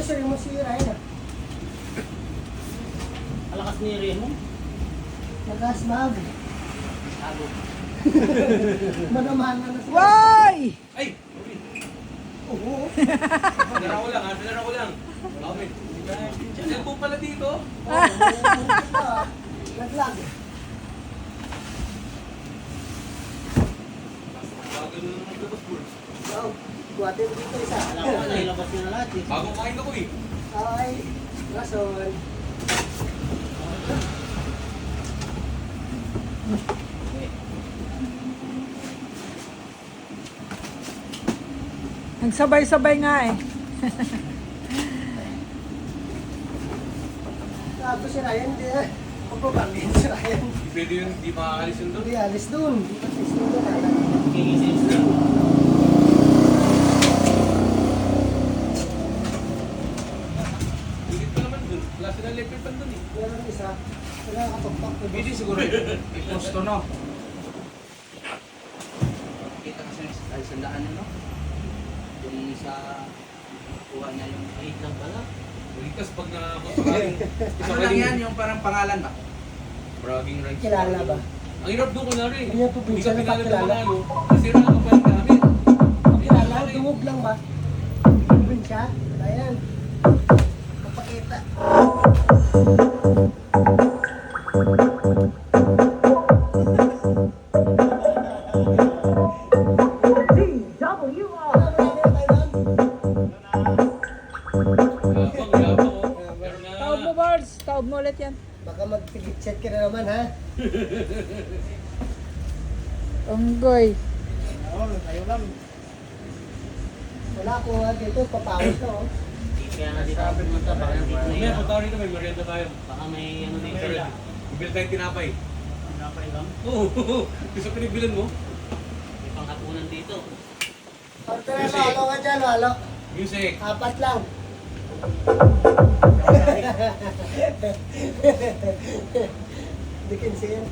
producer mo si Ryan ah. Alakas ni Remo. Nag-asmag. Tago. Manamahan na sa... Why? Ay! Oo. Pinara ko lang ha, pinara ko lang. Bakit? Diyan po pala dito. Naglag. Bago na naman ito, Paul. Oo. Buhatin mo dito isa. Alam ko, nailabas nyo na lahat eh. Bagong kain ako eh. Ay, rason. Nagsabay-sabay nga eh. Tapos si Ryan, di na. Pagpapagin si Ryan. Hindi pwede yun, hindi makakalis yun doon. Hindi, alis dun. Alis dun doon. Kikisis na. Higit pa naman doon. Klase na level pa doon eh. Meron isa. Wala kapagpak. Hindi siguro i-posto no. Kita kasi ay sandaan nyo, no? Yung sa kuha niya yung 8 lang pala. Ligtas pag na... Ano lang yan, yung parang pangalan ba? Bragging rights. Kilala ba? Ang hirap doon kunwari. Hindi niya probinsya na pinalad pakilala. ng panalo. Nasira ka pa rin namin. Kilala, dungog lang ba? Probinsya? Ryan. Kapakita. Taob mo, Bards. Taob mo ulit yan. Baka mag-tigit-set ka na naman, ha? Unggoy. Wala ko nga dito, papawis na, oh. Kaya nga dito ako pumunta, baka nandito na Mamaya yun. punta ko rito, may merienda tayo. Baka may ano dito. Bibil tayong tinapay. Pinapay lang. Oo. Gusto pinibilan mo? May panghapunan dito. Order na, halo ka dyan, halo. Music. 4 lang. Bikin siya.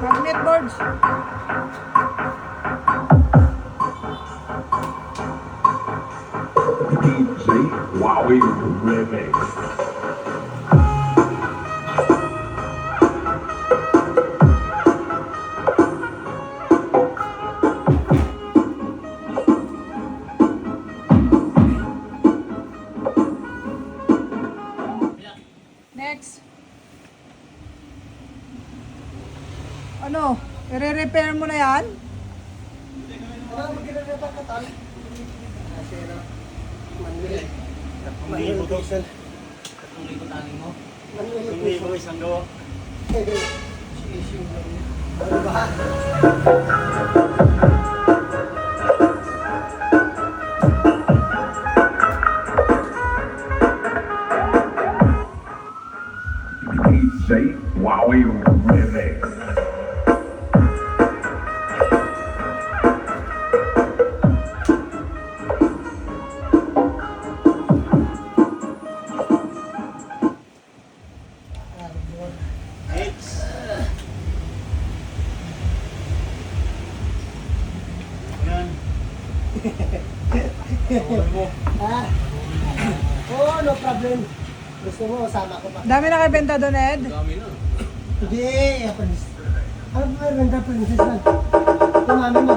Magnet boards. DJ Wowie Remix. Next. Ano? I-repair mo na yan? Ano, magkira na ba katal? Asira. Manuel. Manuel Diesel. Katong liko tali mo. Manuel Diesel. isang gawa. Issue lang. Ano ba? DJ Wowie Remix. Ha? Oo, no problem. Gusto mo, sama ko pa. Dami na kayo benta doon, Ed? Ang dami na. Hindi, princess. Ano ba yung princess lang? Tumami mo.